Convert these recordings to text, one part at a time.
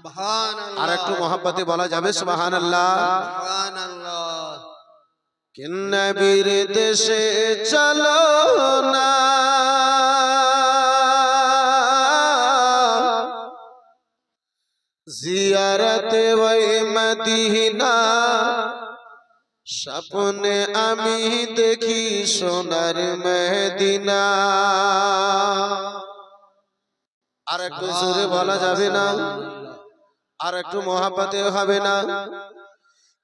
সুবহানাল্লাহ। আর একটু মোহাব্বতে বলা যাবে সুবহানাল্লাহ। সুবহানাল্লাহ। কে নবীর দেশে চলো না, জিয়ারতে ওই মদিনা, স্বপ্নে আমি দেখি সোনার মদিনা। আর একটু জোরে বলা যাবে না? আর একটু মোহাব্বতে হবে না?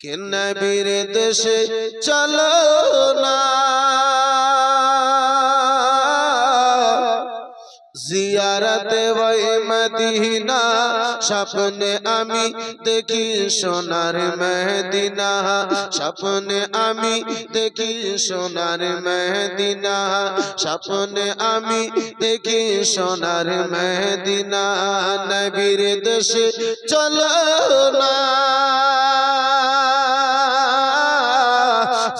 কে নবীর দেশে চলো না, জিয়ারতে ওই মদিনা, স্বপ্নে আমি দেখি সোনার মদিনা, স্বপ্নে আমি দেখি সোনার মদিনা, স্বপ্নে আমি দেখি সোনার মদিনা। নবীর দেশে চলো না,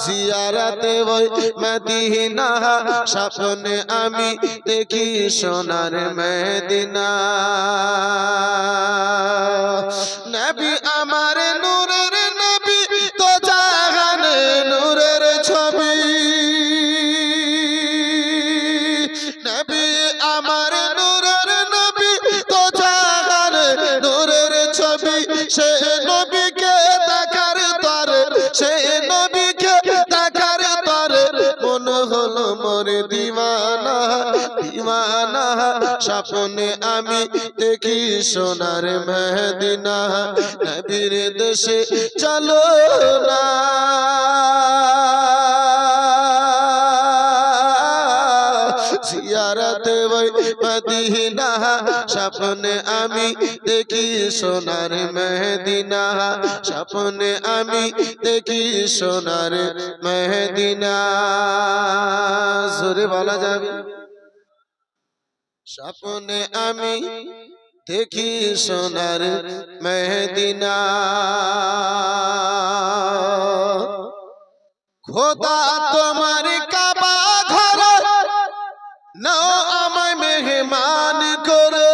জিয়ারতে ওই মদিনা, স্বপ্নে আমি দেখি সোনার মদিনা। নবী আমার নূরের নবী, তো জাহানে নূরের ছবি। নবী আমার নূরের নবী, তো জাহানে নূরের ছবি। সে নবীকে দেখার তরে, সে নবীকে দেখার তরে, মন হলো মোর দিওয়ানা দিওয়ানা। স্বপ্নে আমি দেখি সোনার মদিনা, নবীর দেশে চলো না, জিয়ারতে ওই মদিনা, স্বপ্নে আমি দেখি সোনার মদিনা, স্বপ্নে আমি দেখি সোনার মদিনা। জোরে বলা যাবে? স্বপ্নে আমি দেখি সোনার মদিনা। খোদা তোমার কাবা ঘর নাও আমায় মেহমান করে।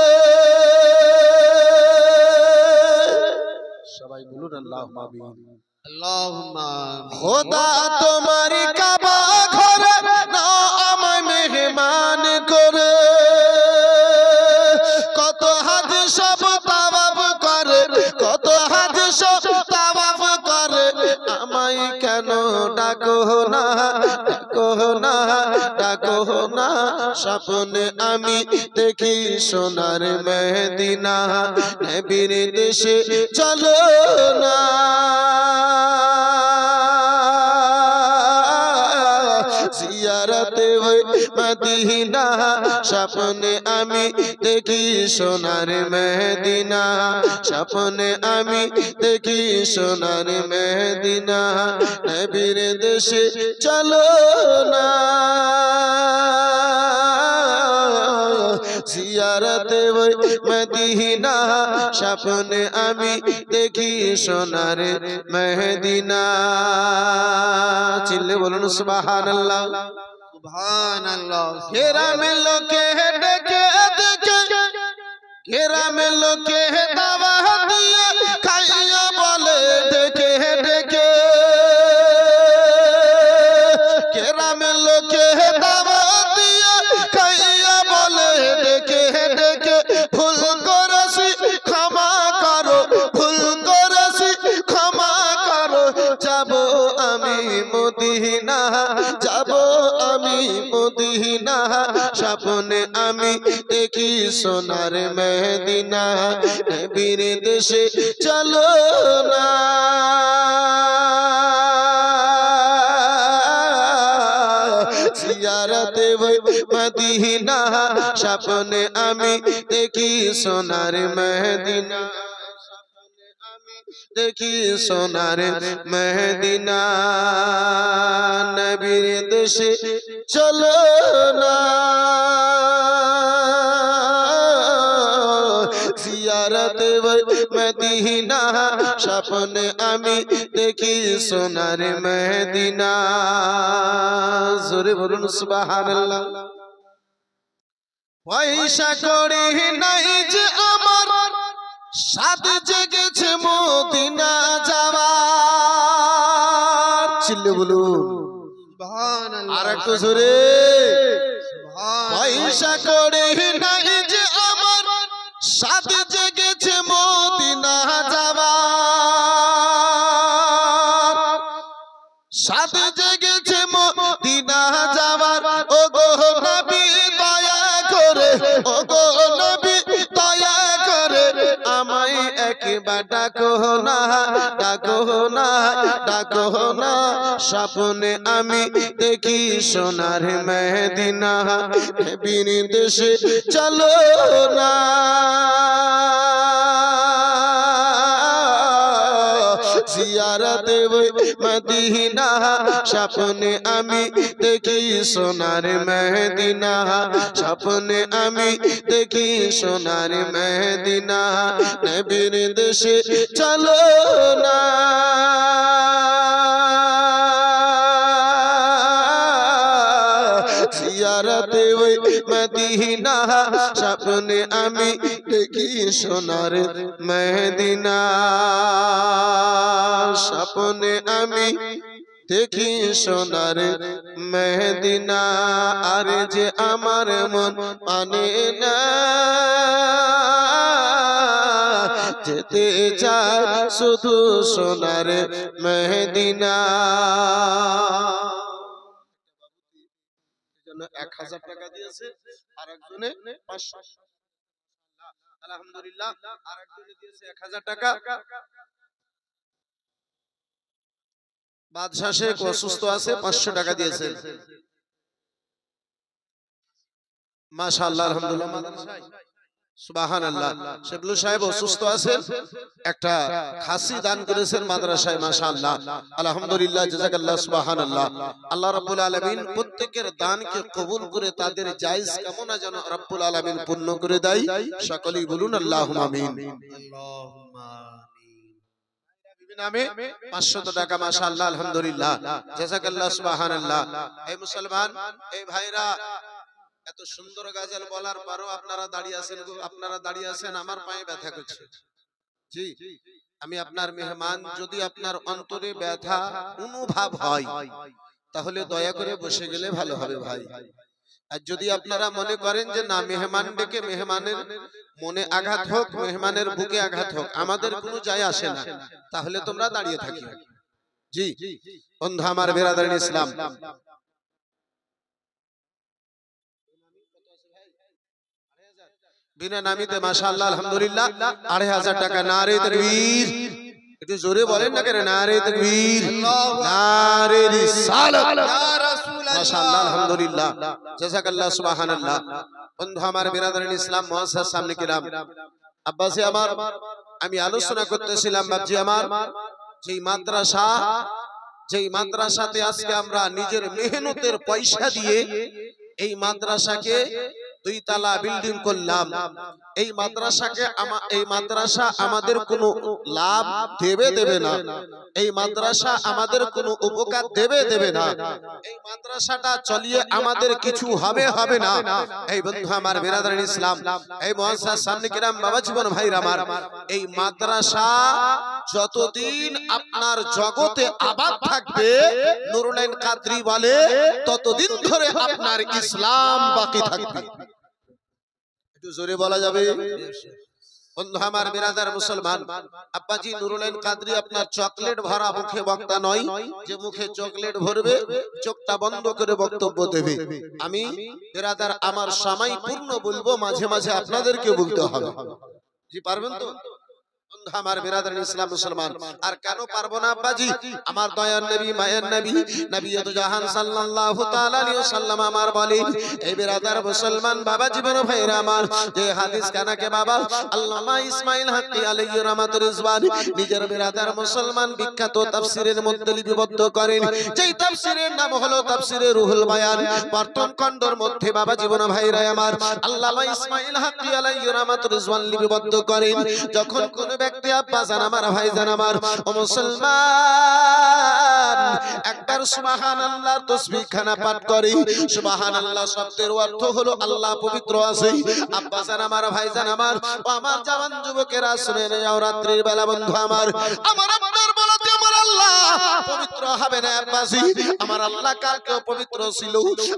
সবাই বলুন আল্লাহুম্মা আমিন। আল্লাহুম্মা খোদা তোমার কাবা ঘর নাও আমায় মেহমান করে। কত হাজ সব তাওয়াফ করে, কত হাজ সব তাওয়াফ করে, আমায় কেন ডাকো না, ডাকো না, ডাকো না। স্বপ্নে আমি দেখি সোনার মদিনা, নবীর দেশে চলো না, জিয়ারতে ওই মদিনা, স্বপ্নে আমি দেখি সোনার মদিনা, স্বপ্নে আমি দেখি সোনার মদিনা, নবীর দেশে চলো না, জিয়ারতে ওই মদিনা, স্বপ্নে আমি দেখি সোনার মদিনা। চিল্লে বলুন সুবহানাল্লাহ। সুবহানাল্লাহ। গ্রামে লোকে ডেকে ডেকে, গ্রামে লোকে দাওয়াত দিয়ে খাইয়া বলে ডেকে ডেকে, গ্রামে লোকে দাওয়াত দিয়ে খাইয়া বলে ডেকে ডেকে, ভুল করেছি ক্ষমা করো, ভুল করেছি ক্ষমা করো, যাব আমি মদিনা, যাব আমি মদিনা, স্বপ্নে আমি দেখি সোনার মদিনা, নবীর দেশে চলো না, জিয়ারতে ওই মদিনা, স্বপ্নে আমি দেখি সোনার মদিনা, দেখি সোনার মদিনা, নবীর দেশে চলো না, জিয়ারতে ওই মদিনা, স্বপ্নে আমি দেখি সোনার মদিনা। জোরে বলুন সুবহানাল্লাহ। পয়সা করি নাই যে আমার, সাথ জেগেছে মদিনা যাওয়ার। চিল্লে বলুন সুবহানাল্লাহ। আর একটু জোরে। সুবহানাল্লাহ। পয়সা করে নাই যে আমার সাথ জেগেছে মদিনা যাওয়ার, সাথ জেগেছে মদিনা যাওয়ার। ও গো নবী দয়া করে, ও গো নবী দয়া করে আমায় একবার ডাকো না, ডাকো না, ডাকো না। স্বপ্নে আমি দেখি সোনার মদিনা, নবীর দেশে চলো না। জিয়ারত মদিনা, স্বপ্নে আমি দেখি সোনার মদিনা, স্বপ্নে আমি দেখি সোনার মদিনা, নবীর দেশে চলো না। জিয়ারত মদিনা, স্বপ্নে আমি দেখি সোনার মদিনা, স্বপ্নে আমি দেখি সোনার মদিনা। আর যে আমার মন মানে না, যেতে চায় শুধু সোনার মদিনা। 1000 টাকা দিয়েছে, আর একজনে 500। আলহামদুলিল্লাহ, আর একজনে দিয়েছে 1000 টাকা। বাদশা শেখ অসুস্থ আছে, 500 টাকা দিয়েছে। মাশাআল্লাহ, আলহামদুলিল্লাহ। সুবহানাল্লাহ। শেবলু সাহেব অসুস্থ আছেন, একটা খাসি দান করেছেন মাদ্রাসায়। মাশাআল্লাহ, আলহামদুলিল্লাহ, জাযাকাল্লাহ, সুবহানাল্লাহ। আল্লাহ রাব্বুল আলামিন প্রত্যেকের দানকে কবুল করে তাদের জায়েজ কামনা যেন রাব্বুল আলামিন পূর্ণ করে দেয়। সকলেই বলুন আল্লাহুম্মা আমিন। আল্লাহুম্মা আমিন। নামে 500 টাকা। মাশাআল্লাহ, আলহামদুলিল্লাহ, জাযাকাল্লাহ, সুবহানাল্লাহ। এই মুসলমান, এই ভাইরা, এত সুন্দর গাজাল বলার পরও আপনারা দাঁড়িয়ে আছেন, আপনারা দাঁড়িয়ে আছেন, আমার পায়ে ব্যথা করছে। জি, আমি আপনার মেহমান, যদি আপনার অন্তরে ব্যথা অনুভব হয় তাহলে দয়া করে বসে গেলে ভালো হবে ভাই। আর যদি আপনারা মনে করেন যে না, মেহমান ডেকে মেহমানের মনে আঘাত হোক, মেহমানের বুকে আঘাত হোক, আমাদের কোনো যায় আসে না, তাহলে তোমরা দাঁড়িয়ে থাকি। জি বন্ধু আমার, বেরাদারিন ইসলাম, বিনা নামিতে মাশাআল্লাহ, আলহামদুলিল্লাহ, 2500 টাকা। নারে তাকবীর, একটু জোরে বলেন না কেন? নারে তাকবীর, নারে রিসালাত, ইয়া রাসূলুল্লাহ। মাশাআল্লাহ, আলহামদুলিল্লাহ, জাযাকাল্লাহ, সুবহানাল্লাহ। বন্ধু আমার, বেরাদারিন ইসলাম, মুআজ্জাজ সামনে কিরাম, আব্বাসি আমার, আমি আলোচনা করতেছিলাম বাপজি আমার, যেই মাদ্রাসাতে আজকে আমরা নিজের মেহনতের পয়সা দিয়ে এই মাদ্রাসাকে 2 তলা বিল্ডিং করলাম। এই মাদ্রাসা আমাদের কোনো লাভ দেবে না, এই মাদ্রাসা আমাদের কোনো উপকার দেবে না, এই মাদ্রাসাটা চলিয়ে আমাদের কিছু হবে না। এই বন্ধু আমার, বেরাদারিন ইসলাম, এই মুআজ্জাজ সামনে কিরাম, বাবা জীবন ভাইরা আমার, এই মাদ্রাসা যতদিন আপনার জগতে আবাদ থাকবে, নুরুল কাদরি বলে, ততদিন ধরে আপনার ইসলাম বাকি থাকবে। একটু জোরে বলা যাবে? বন্ধু আমার, বিরাদার মুসলমান, আব্বাজি নুরুল কাদরি আপনার চকলেট ভরা মুখে বক্তা নয় যে মুখে চকলেট ভরবে, চোখটা বন্ধ করে বক্তব্য দেবে। আমি বিরাদার আমার সময় পূর্ণ বলবো, মাঝে মাঝে আপনাদেরকে বলতে হবে। জি পারবেন তো? আমার বিরাদার ইসলাম মুসলমান, আর কেন পারবো না আব্বাজি? আমার দয়ার নবী, মায়ের নবী, নবিয়ত জাহান সাল্লাল্লাহু তাআলা আলাইহি ওয়াসাল্লাম আমার বলেন, এই বিরাদার মুসলমান বাবা জীবন ভাইরা আমার, যে হাদিস কানাকে বাবা আল্লামা ইসমাইল হাক্কি আলাইহি রাহমাতুর রিজওয়ান নিজের বিরাদার মুসলমান বিখ্যাত তাফসীরের মধ্যে লিপিবদ্ধ করেন, যেই তাফসীরের নাম হলো তাফসীরে রুহুল বায়ান। প্রথম খণ্ডের মধ্যে বাবা জীবন ভাইরা আমার, আল্লামা ইসমাইল হাক্কি আলাইহি রাহমাতুর রিজওয়ান লিপিবদ্ধ করেন, যখন কোন ব্যক্তি আব্বা জান আমার ভাই জান আমার ও মুসলমান একবার সুবহানাল্লাহ তাসবিহ খানা পাঠ করে সুবহানাল্লাহ শব্দের অর্থ হলো আল্লাহ পবিত্র আছে আব্বা জান আমার ভাই জান আমার ও আমার জওয়ান যুবকেরা শুনে নাও রাত্রির বেলা বন্ধু আমার আপনার বলতে আমার আল্লাহ পবিত্র হবে না আব্বাজি আমার আল্লাহ কালকেও পবিত্র ছিল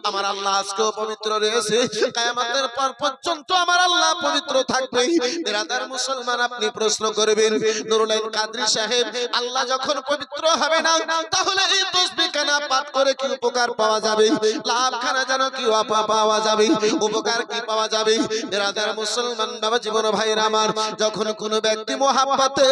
আমার আল্লাহ আজকেও পবিত্র রয়েছে কিয়ামতের পর পর্যন্ত আমার আল্লাহ পবিত্র থাকবে বিরাদার মুসলমান আপনি প্রশ্ন করবেন নুরুল আইন কাদরী সাহেব আল্লাহ যখন পবিত্র হবে না তাহলে এই তাসবিহ খানা পাঠ করে কি উপকার পাওয়া যাবে লাভ খানা যেন কি পাওয়া যাবে উপকার কি পাওয়া যাবে বিরাদার মুসলমান বাবা জীবন ভাইরা আমার যখন কোন ব্যক্তি মোহাব্বতে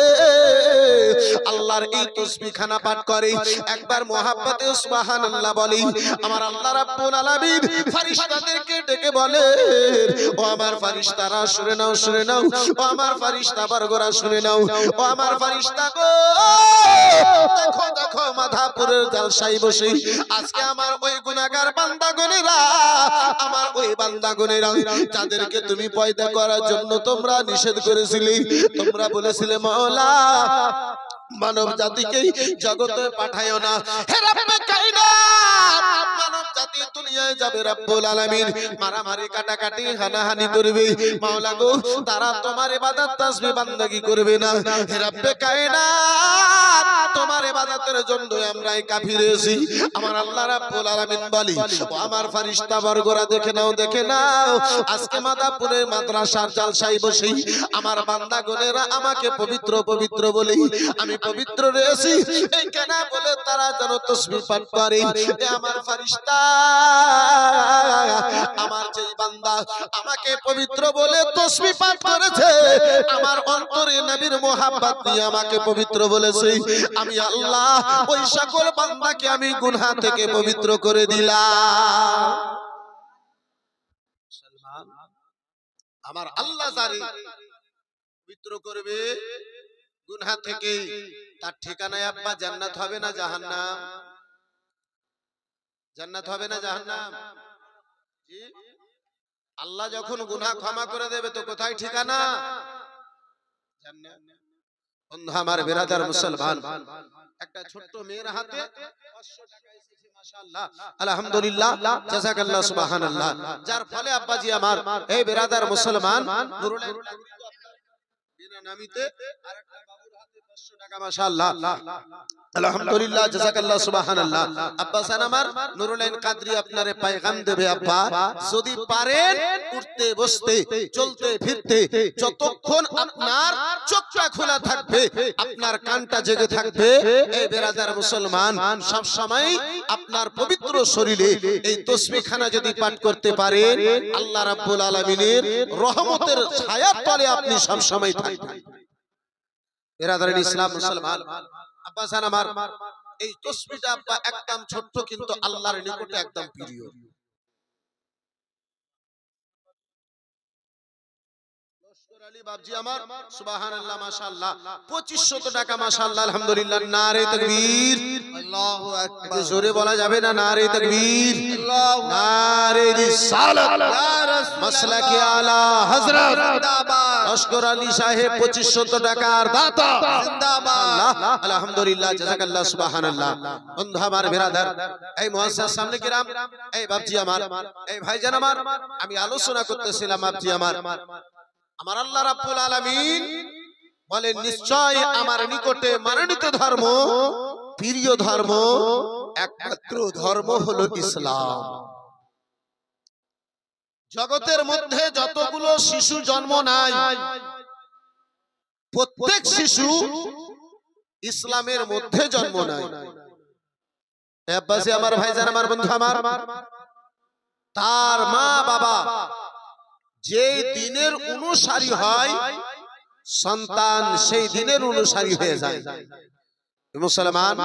আল্লাহর এই তাসবিহ খানা পাঠ করে একবার মোহাব্বতে সুবহানাল্লাহ বলে আমার আল্লাহ রাব্বুল আলামিন ফেরেশতাদেরকে ডেকে বলে ও আমার ফেরেশতারা শুনে নাও ও আমার ফেরেশতা বর্গরা শুনে নাও ও আমার ফেরেশতা গো দেখো মাধাপুরের জালসায় বসে আজকে আমার ওই গুনাহগার বান্দাগণেরা আমার ওই বান্দাগণেরা যাদেরকে তুমি পয়দা করার জন্য তোমরা নিষেধ করেছিলে তোমরা বলেছিলে মাওলা মানব জাতিকে জগতে পাঠায়ো না হে রব্বে কায়নাত মানব জাতি দুনিয়ায় যাবে রব্বুল আলামিন মারামারি কাটাকাটি হানাহানি করবে মাওলা গো তারা তোমার ইবাদত তাসবিহ বান্দাগি করবে না হে রব্বে কায়নাত তোমার ইবাদতের জন্য আমরাই কাফির হয়েছি আমার আল্লাহ রাব্বুল আলামিন বলি ও আমার ফেরেশতা বর্গরা দেখে নাও আজকে মাদাপুরের মাদ্রাসার জালসায় বসে আমার বান্দাগণেরা আমাকে পবিত্র বলে আমি পবিত্র রয়েছি এই কেন বলে তারা যেন তাসবিহ পাঠ করে এ আমার ফেরেশতা আমার যে বান্দা আমাকে পবিত্র বলে তাসবিহ পাঠ করেছে আমার অন্তরে নবীর মোহাব্বত নিয়ে আমাকে পবিত্র বলেছে আমি আল্লাহ ওই সকল বান্দাকে আমি গুনাহ থেকে পবিত্র করে দিলাম মুসলমান আমার আল্লাহ যারে পবিত্র করবে গুনাহ থেকে তার ঠিকানায় আব্বা জান্নাত হবে না জাহান্নাম জান্নাত হবে না জাহান্নাম জি আল্লাহ যখন গুনাহ ক্ষমা করে দেবে তো কোথায় ঠিকানা জান্নাত বন্ধু আমার বিরাদার মুসলমান একটা ছোট্ট মেয়ের হাতে 500 টাকা এসেছে মাশাআল্লাহ আলহামদুলিল্লাহ জাযাকাল্লাহ সুবহানাল্লাহ যার ফলে আব্বাজি আমার এই বিরাদার মুসলমান নুরুল আইন বিনা নামিতে আরেকটা বাবুর হাতে 500 টাকা মাশাআল্লাহ আলহামদুলিল্লাহ জাযাকাল্লাহ সুবহানাল্লাহ আব্বা জান আমার নুরুল আইন কাদরী আপনারে পয়গাম দেবে আব্বা যদি পারেন উঠতে বসতে চলতে ফিরতে যতক্ষণ আপনার চোখটা খোলা থাকবে আপনার কানটা জেগে থাকবে এই বিরাদার মুসলমান সব সময় আপনার পবিত্র শরীরে এই তাসবিহ খানা যদি পাঠ করতে পারেন আল্লাহ রাব্বুল আলামিনের রহমতের ছায়ার তলে আপনি সব সময় থাকবেন বিরাদার ইসলাম মুসলমান আব্বা জান আমার এই তাসবিহটা আব্বা একদম ছোট্ট কিন্তু আল্লাহর নিকটে একদম প্রিয় আলী বাবজি আমার সুবহানাল্লাহ মাশাআল্লাহ 2500 টাকা মাশাআল্লাহ আলহামদুলিল্লাহ নারে তাকবীর আল্লাহু আকবার জোরে বলা যাবে না নারে তাকবীর নারে রিসালাত ইয়া রাসূলুল্লাহ মাসলাকি আলা হযরত জিন্দাবাদ লস্কর আলী সাহেব 2500 টাকার দাতা জিন্দাবাদ আলহামদুলিল্লাহ জাযাকাল্লাহ সুবহানাল্লাহ বন্ধু আমার বিরাদার এই মুআসসাস সামনে কিরাম এই বাবজি আমার এই ভাইজান আমার আমি আলোচনা করতেছিলাম বাবজি আমার আমার আল্লাহ রাব্বুল আলামিন বলেন নিশ্চয় আমার নিকটে মনোনীত ধর্ম প্রিয় ধর্ম একমাত্র ধর্ম হলো ইসলাম জগতের মধ্যে যতগুলো শিশু জন্ম নেয় প্রত্যেক শিশু ইসলামের মধ্যে জন্ম নেয় আব্বাসি আমার ভাইজান আমার বন্ধু আমার তার মা বাবা যে দিনের অনুসারী হয় সন্তান সেই দিনের অনুসারী হয়ে যায় মুসলমান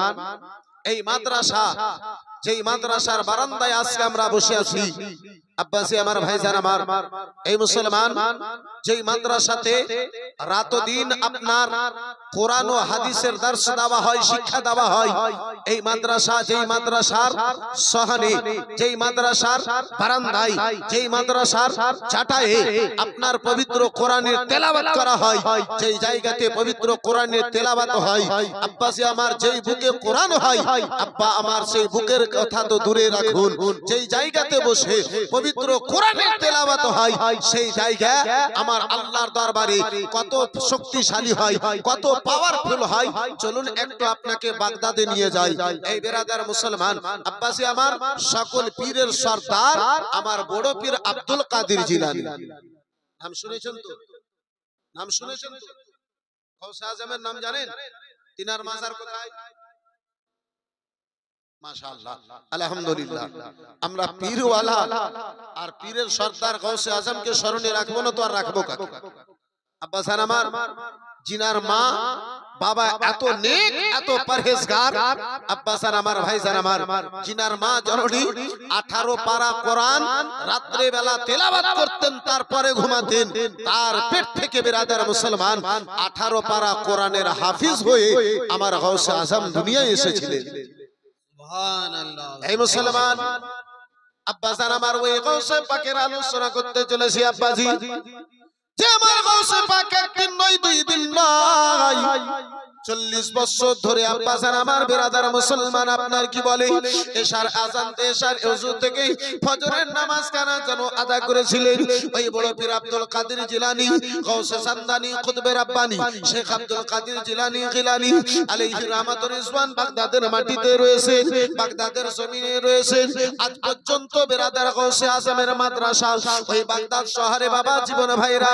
এই মাদ্রাসা যেই মাদ্রাসার বারান্দায় আজকে আমরা বসে আছি আব্বাসি আমার ভাইজান আমার এই মুসলমান যেই মাদ্রাসাতে রাত দিন আপনার কোরআন ও হাদিসের দর্শ দেওয়া হয়, শিক্ষা দেওয়া হয়। এই মাদ্রাসা, যেই মাদ্রাসার সহানে, যেই মাদ্রাসার বারান্দায়, যেই মাদ্রাসার চাটায়ে আপনার পবিত্র কোরআনের তেলাওয়াত করা হয়, যেই জায়গাতে পবিত্র কোরআনের তেলাওয়াত হয়, আব্বাসি আমার যেই বুকে কোরআন হয়, আব্বা আমার সেই বুকের কথা তো দূরে রাখুন, যেই জায়গাতে বসে পবিত্র কোরআনের তেলাওয়াত হয়, সেই জায়গা আমার আল্লাহর দরবারে কত শক্তিশালী হয়, কত পাওয়ারফুল হয়। চলুন একটু আপনাকে বাগদাদে নিয়ে যাই। এই বেরাদার মুসলমান, আব্বাসি আমার সকল পীরের সরদার আমার বড় পীর আব্দুল কাদের জিলানী, নাম শুনেছেন তো? নাম শুনেছেন তো? গৌসে আজমের নাম জানেন? তিনার মাজার কোথায়? মাশাআল্লাহ, আলহামদুলিল্লাহ। আমরা পীরওয়ালা আর পীরের সরদার গৌসে আজমকে স্মরণে রাখবো না তো আর রাখবো কাকে? আব্বাসান আমার জিনার মা বাবা এত নেক, এত পরহেজগার। আব্বাসান আমার, ভাইজান আমার, জিনার মা জননী 18 পারা কোরআন রাত্রে বেলা তেলাওয়াত করতেন, তারপরে ঘুমাতেন। তার পেট থেকে বেরাদার মুসলমান 18 পারা কোরআনের হাফিজ হয়ে আমার গৌসে আজম দুনিয়ায় এসেছিলেন। সুবহানাল্লাহ। এই মুসলমান, আব্বাসান আমার ওই গৌসে পাকের আলোচনা করতে চলেছি। আব্বাজি, যে আমার গৌসে পাক একদিন নয়, 2 দিন নয়, 40 বছর ধরে আব্বাসান আমার বেরাদার মুসলমান আপনার কি বলে এশার আযান, এশার ওযু থেকে ফজরের নামাজ কানা যেন আদা করেছিলেন ওই বড় পীর আব্দুল কাদের জিলানী, গৌসে সামদানি, কুতবে রাব্বানী শেখ আব্দুল কাদের জিলানী গিলানী আলাইহি রাহমাতুর রিজওয়ান বাগদাদের মাটিতে রয়েছেন, বাগদাদের জমিনে রয়েছেন। আজ পর্যন্ত বেরাদার গৌসে আজমের মাদ্রাসা ওই বাগদাদ শহরে বাবা জীবন ভাইরা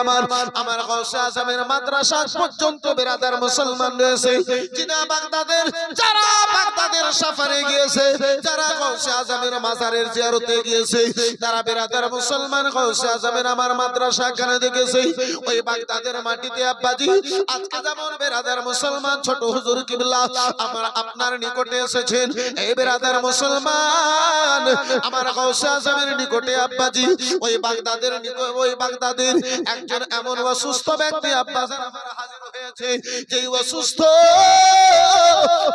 আমার গৌসে আজমের মাদ্রাসা পর্যন্ত বেরাদার মুসলমান রয়েছে। জিনা বাগদাদের, যারা বাগদাদের সফরে গিয়েছে, যারা গৌসে আজমের মাজারের জিয়ারতে গিয়েছে, তারা বেরাদার মুসলমান গৌসে আজমের আমার মাদ্রাসা কেনে দেখেছে ওই বাগদাদের মাটিতে। আব্বাজি, আজকে যেমন বেরাদার মুসলমান ছোট হুজুর কিবলা আমার আপনার নিকটে এসেছেন, এই বেরাদার মুসলমান আমার গৌসে আজমের নিকটে আব্বাজি ওই বাগদাদের ওই বাগদাদের একজন এমন অসুস্থ ব্যক্তি আব্বাজান আমার হাজির হয়েছে, যেই অসুস্থ,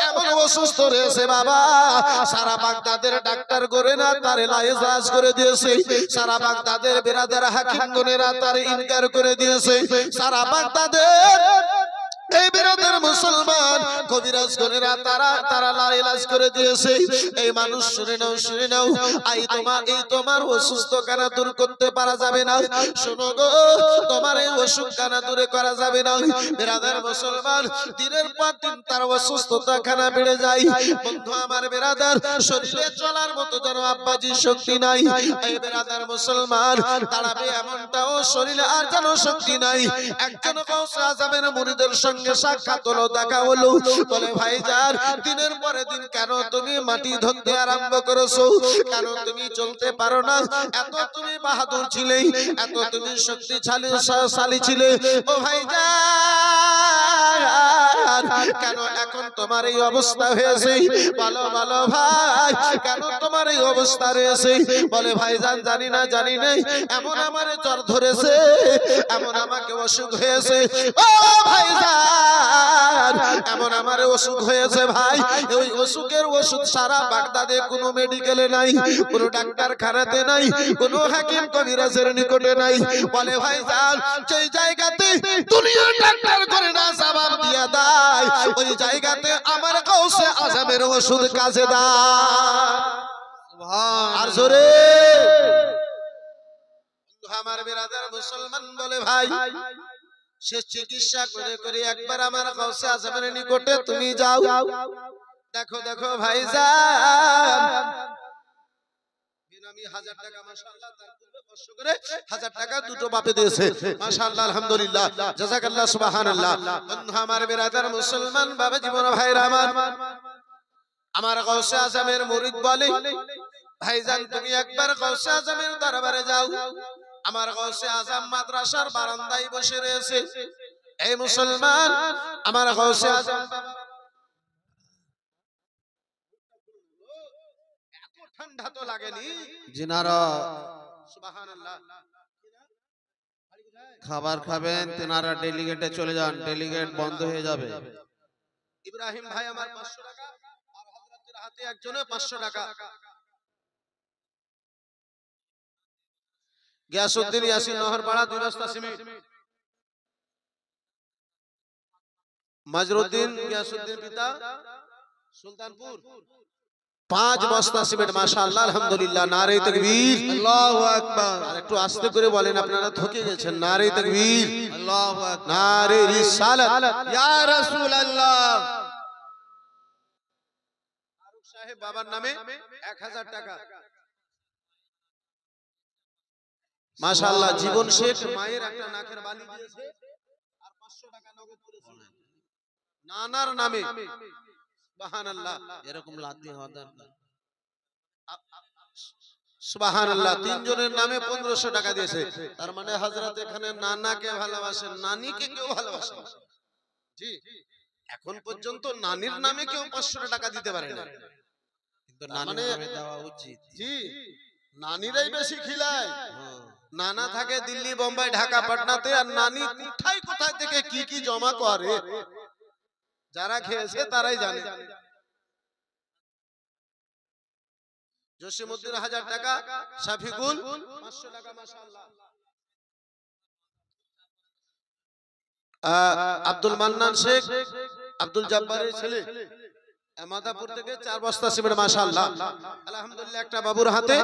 এমন অসুস্থ রয়েছে বাবা, সারা বাগদাদের ডাক্তার করে না তার ইলাজ করে দিয়েছে, সারা বাগদাদের বেরাদার হাকিমগণেরা তার ইনকার করে দিয়েছে, সারা বাগদাদের এই বেরাদার মুসলমান কবিরাজ গণেরা তারা ইলাজ করে দিয়েছে। এই মানুষ শুনে নাও, শুনে নাও, এই তোমার অসুস্থ কানা দূর করতে পারা যাবে না। শোনো গো, তোমার এই অসুখ কানা দূরে করা যাবে না। বেরাদার মুসলমান দিনের পর দিন তার অসুস্থতা খানা বেড়ে যায়। বন্ধু আমার বেরাদার, শরীরে চলার মতো যেন আব্বাজির শক্তি নাই। এই বেরাদার মুসলমান দাঁড়াবে এমনটাও শরীরে আর যেন শক্তি নাই। একজন গৌসে আজমের মুরিদের সঙ্গে সাক্ষাৎ হলো, দেখা হলো, বলে ভাইজান দিনের পরে দিন কেন তুমি মাটি ধরতে আরম্ভ করেছো? কেন তুমি চলতে পারো না? এত তুমি বাহাদুর ছিলে, এত তুমি শক্তিশালী ছিলে, ও ভাইজান কেন এখন তোমার এই অবস্থা হয়েছে? বলো বলো ভাই, কেন তোমার এই অবস্থা রয়েছে? বলে ভাইজান জানি না, জানি নাই, এমন আমার জ্বর ধরেছে, এমন আমাকে অসুখ হয়েছে, ও ভাইজান এমন আমার অসুখ হয়েছে ভাই। ওই অসুখের ওষুধ সারা বাগদাদে কোনো মেডিকেলে নাই, কোনো ডাক্তারখানাতে নাই, কোনো হাকিম কবিরাজের নিকটে নাই। বলে ভাইজান সেই জায়গাতে দুনিয়ার ডাক্তার করে না জবাব দিয়ে দেয়, ওই জায়গাতে আমার গৌসে আজমের ওষুধ কাজে দেয়। আর জোরে আমার বেরাদার মুসলমান বলে ভাই, সে চিকিৎসা করে করে একবার আমার গৌসে আজমের নিকটে তুমি যাও। দেখো দেখো ভাইজান, বিনামি 1000 টাকা মাশাআল্লাহ, তার পূর্বে বর্ষ করে 1000 টাকা দুটো বাপে দিয়েছে মাশাআল্লাহ, আলহামদুলিল্লাহ, জাযাকাল্লাহ, সুবহানাল্লাহ। বন্ধু আমার বেরাদার মুসলমান বাবা জীবন ভাইরা আমার গৌসে আজমের মুরিদ বলে ভাইজান তুমি একবার গৌসে আজমের দরবারে যাও। আমার গৌসে আজম মাদ্রাসার বারান্দায় বসে রয়েছে। এই মুসলমান আমার গৌসে আজম এত ঠান্ডা তো লাগেনি। জিনারা সুবহানাল্লাহ। খাবার খাবেন, তেনারা ডেলিগেটে চলে যান, ডেলিগেট বন্ধ হয়ে যাবে। ইব্রাহিম ভাই আমার 500 টাকা, আর হযরতের হাতে একজনে 500 টাকা। গিয়াসউদ্দিন ইয়াসিন নহরপাড়া 2 বস্তা সিমেন্ট। মাজরুদ্দিন গিয়াসউদ্দিন পিতা সুলতানপুর 5 বস্তা সিমেন্ট। মাশাআল্লাহ, আলহামদুলিল্লাহ, নারে তাকবীর, আল্লাহু আকবার। আর একটু আস্তে করে বলেন, আপনারা থকে গেছেন। নারে তাকবীর, আল্লাহু আকবার। নারে রিসালাত, ইয়া রাসূলুল্লাহ। ফারুক সাহেব বাবার নামে 1000 টাকা। মাশাআল্লাহ, জীবন শেখ মায়ের একটা নাকের বালি দিয়েছে, আর 500 টাকা নগদ করেছে নানার নামে। সুবহানাল্লাহ, এরকম লাতি হওয়া দরকার। সুবহানাল্লাহ, তিনজনের নামে 1500 টাকা দিয়েছে। তার মানে হযরত এখানে নানাকে ভালোবাসেন, নানিকে কেউ ভালোবাসেন। জি, এখন পর্যন্ত নানির নামে কেউ 500 টাকা দিতে পারে না, কিন্তু নানির নামে দেওয়া উচিত। জি, নানিরাই বেশি খিলায়। হ্যাঁ। নানা থাকে দিল্লি, বোম্বাই, ঢাকা, পাটনাতে, আর নানি কোথায় কোথায় থেকে কি কি জমা করে, যারা খেয়েছে তারাই জানে। জসিমউদ্দিন 1000 টাকা, শাফিকুল 500 টাকা। মাশাআল্লাহ, আব্দুল মান্নান শেখ আব্দুল জব্বারের ছেলে মাদাপুর থেকে 4 বস্তা সিমেন্ট। মাশাআল্লাহ, আলহামদুলিল্লাহ, একটা বাবুর হাতে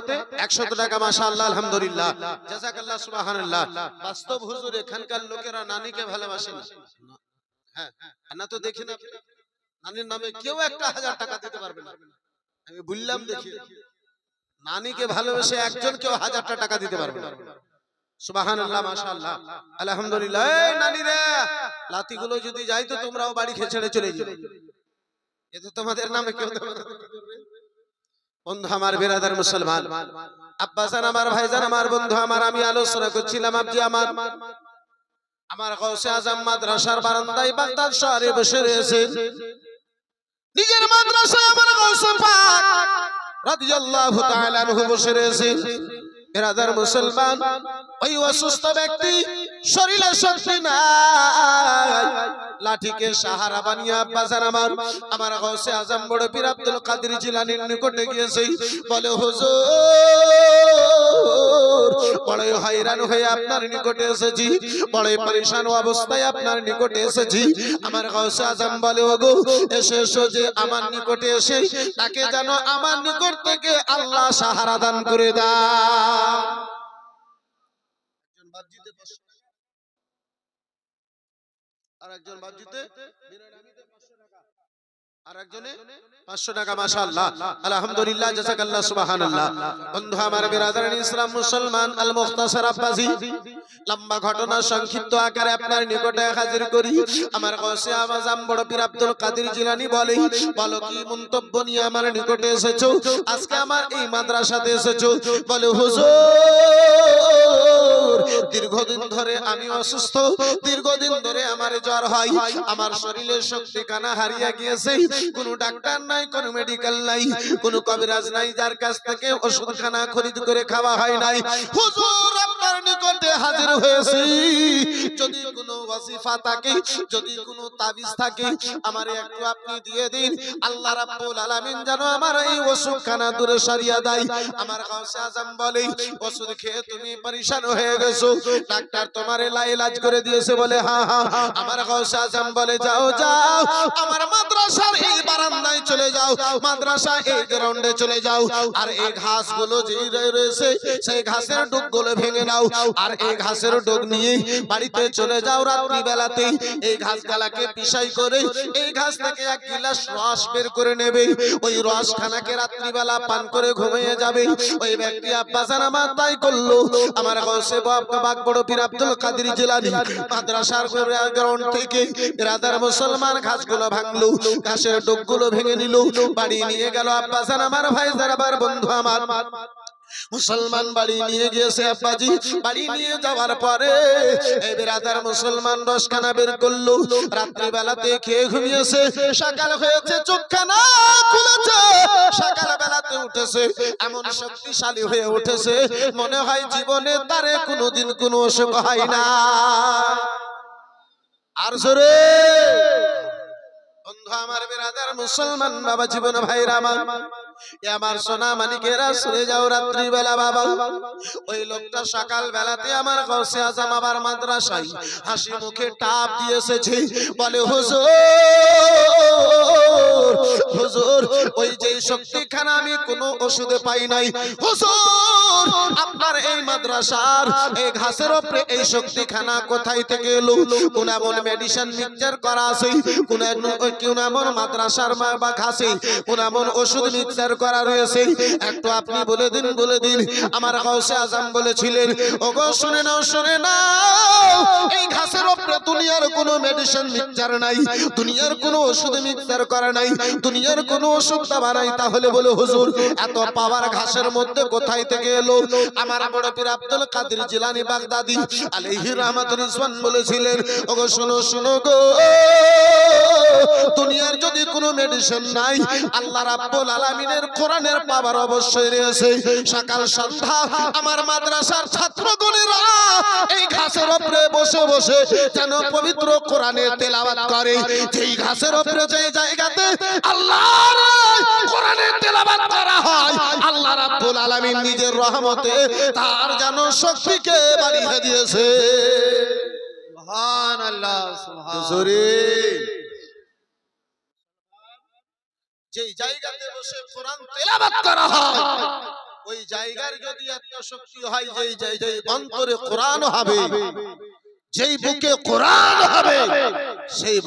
100 টাকা। মাশাআল্লাহ, আলহামদুলিল্লাহ, জাযাকাল্লাহ, সুবহানাল্লাহ। বাস্তব হুজুর, এখানকার লোকেরা নানিকে ভালোবাসে না। হ্যাঁ, না তো দেখি না, নানির নামে কেউ একটা 1000 টাকা দিতে পারবে না। আমি বললাম, দেখি নানিকে ভালোবেসে একজন কেউ 1000 টাকা দিতে পারবে না। সুবহানাল্লাহ, মাশাআল্লাহ, আলহামদুলিল্লাহ। এই নানিরা, লাতিগুলো যদি যাই তো তোমরাও বাড়ি ছেড়ে চলে যাও, এতে তোমাদের নামে কেউ দেবে না। বন্ধু আমার, বিরাদার মুসলমান, আব্বাসান আমার, ভাইজান আমার, বন্ধু আমার, আমি আলোচনা করছিলাম আব্জি আমার গাউসে আজম মাদ্রাসার বারান্দায় বাগদাদ শহরে বসে রয়েছেন। নিজের মাদ্রাসায় আমার গাউসে পাক রাদিয়াল্লাহু তাআলা আনহু বসে রয়েছেন। বিরাদার মুসলমান, ওই অসুস্থ ব্যক্তি, শরীরে শক্তি নাই, লাঠিকে সাহারা বানিয়ে আব্বাসান আমার গাউসে আজম বড় পীর আব্দুল কাদের জিলানীর নিকটে গিয়েছে। বলে, হুজুর, বড়ই হয়রান হয়ে আপনার নিকটে এসেছি, বড়ই পরেশান অবস্থায় আপনার নিকটে এসেছি। আমার গাউসে আজম বলে, ওগো, এসো যে আমার নিকটে এসে তাকে যেন আমার নিকট থেকে আল্লাহ সাহারা দান করে দাও। একজন বাদজিতে 500 টাকা, আর একজন বাদজিতে বিরামিতে 500 টাকা, আর একজনে 500 টাকা। মাশাআল্লাহ, আলহামদুলিল্লাহ, জাযাকাল্লাহ, সুবহানাল্লাহ। বন্ধু আমার, বিরাদারান ইসলাম মুসলমান, আল মুখতাসার আব্বাসি, লম্বা ঘটনা সংক্ষিপ্ত আকারে আপনার নিকটে হাজির করি। আমার গাউসে আজম বড় পীর আব্দুল কাদের জিলানী বলে, বলো কি মন্তব্য নিয়ে আমার নিকটে এসেছো, আজকে আমার এই মাদ্রাসাতে এসেছো? বলে, হুজুর, দীর্ঘদিন ধরে আমি অসুস্থ, দীর্ঘদিন ধরে আমার জ্বর হয়, আমার শরীরের শক্তি কানা হারিয়ে গিয়েছে, কোনো ডাক্তার নাই, কোনো মেডিকেল নাই, কোনো কবিরাজ নাই, যার কাছ থেকে ওষুধখানা খরিদ করে খাওয়া হয় নাই। হুজুর, আপনার নিকটে হাজির হয়েছি, যদি কোনো ওয়াজিফা থাকে, যদি কোনো তাবিজ থাকে, আমারে একটু আপনি দিয়ে দিন। আল্লাহ রাব্বুল আলামিন যেন আমার এই ওষুধখানা দূরে সরিয়ে দেয়। আমার গাউসে আজম বলে, ওষুধ খেয়ে তুমি পরেশান হয়ে গেছো, ডাক্তার তোমারে ইলাজ করে দিয়েছে? বলে, হ্যাঁ হ্যাঁ। আমার গাউসে আজম বলে, যাও যাও, আমার মাদ্রাসার এই বারান্দায় চলে যাও, মাদ্রাসা এই গ্রাউন্ডে চলে যাও, আর এই ঘাসগুলো যেই রয়েছে সেই ঘাসের ডোকগুলো ভেঙে নাও, আর এই ঘাসের ডোক নিয়ে বাড়িতে চলে যাও। রাত্রি বেলাতে এই ঘাসগুলোকে পিষাই করে এই ঘাস থেকে এক গিলাস রস বের করে নেবে, ওই রস খানাকে রাত্রি বেলা পান করে ঘুমিয়ে যাবে। ওই ব্যক্তি আব্বাসান আমার তাই করলো। আমার গাউসে বাগ বড় পীর আব্দুল কাদের জিলানী মাদ্রাসার গ্রাউন্ড থেকে বিরাদার মুসলমান ঘাসগুলো ভাঙলো, ঘাসের ডোকগুলো ভেঙে নিল, বাড়ি নিয়ে গেল। আব্বাসান আমার, ভাইজান আমার, বন্ধু আমার, মুসলমান বাড়ি নিয়ে গিয়েছে আব্বাজি। বাড়ি নিয়ে যাওয়ার পরে এই বিরাদার মুসলমান রসখানা বের করলো। রাত্রি বেলাতে খেয়ে ঘুমিয়েছে, সকাল হয়েছে চোখখানা খুলেছে, সকাল বেলাতে উঠেছে, এমন শক্তিশালী হয়ে উঠেছে মনে হয় জীবনে তারে কোনোদিন কোনো অসুখ হয় না। আর জোরে বন্ধু আমার, বিরাদার মুসলমান বাবা, জীবন ভাইরা আমার, আমার সোনা মানিকেরা শুনে যাও রাত্রি বেলা বাবা। ওই লোকটা সকাল বেলাতে আমার গাউসে আজম আবার মাদ্রাসায় হাসি মুখে টাপ দিয়ে এসেছে, বলে হুজুর হুজুর ওই যে শক্তিখানা আমি কোনো ওষুধে পাই নাই, হুজুর আপনার এই মাদ্রাসার এই ঘাসের উপরে এই শক্তিখানা কোথায় থেকে এলো? কোন এমন মেডিসিন মিক্সচার করা আছে, কোন এমন মাদ্রাসার বা ঘাসে কোন এমন ওষুধ মিক্সচার করা রয়েছে? একটু আপনি বলে দিন, বলে দিন। আমার গাউসে আজম বলেছিলেন, ওগো শুনে নাও, শুনে নাও, এই ঘাসের উপরে দুনিয়ার কোনো মেডিসিন মিক্সচার নাই, দুনিয়ার কোনো ওষুধ মিক্সচার করা নাই, দুনিয়ার কোনো ওষুধ দাবা নাই। তাহলে বলে হুজুর এত পাওয়ার ঘাসের মধ্যে কোথায় থেকে এলো? আমার বড় পীর আব্দুল কাদের জিলানী বাগদাদি আলাইহি রাহমাতুর রিজওয়ান বলেছিলেন, ওগো শুনো শুনো গো, দুনিয়ার যদি কোনো মেডিসিন নাই, আল্লাহ রাব্বুল আলামিনের কোরআনের পাওয়ার অবশ্যই রয়েছে। সকাল সন্ধ্যা আমার মাদ্রাসার ছাত্রগণেরা এই ঘাসের উপরে বসে বসে যেন পবিত্র কোরআনের তেলাওয়াত করে। যেই ঘাসের উপরে যে জায়গাতে আল্লাহর কোরআনের তেলাওয়াত করা হয়, আল্লাহ রাব্বুল আলামিন নিজের রহমতে তার যেন শক্তিকে বাড়িয়ে দিয়েছে। সুবহানাল্লাহ, সুবহানাল্লাহ। যেই জায়গাতে বসে কোরআন তেলাওয়াত করা হয়, ওই জায়গার যদি এত শক্তি হয়, যেই অন্তরে কোরআন হবে, যেই বুকে কোরআন হবে, সেই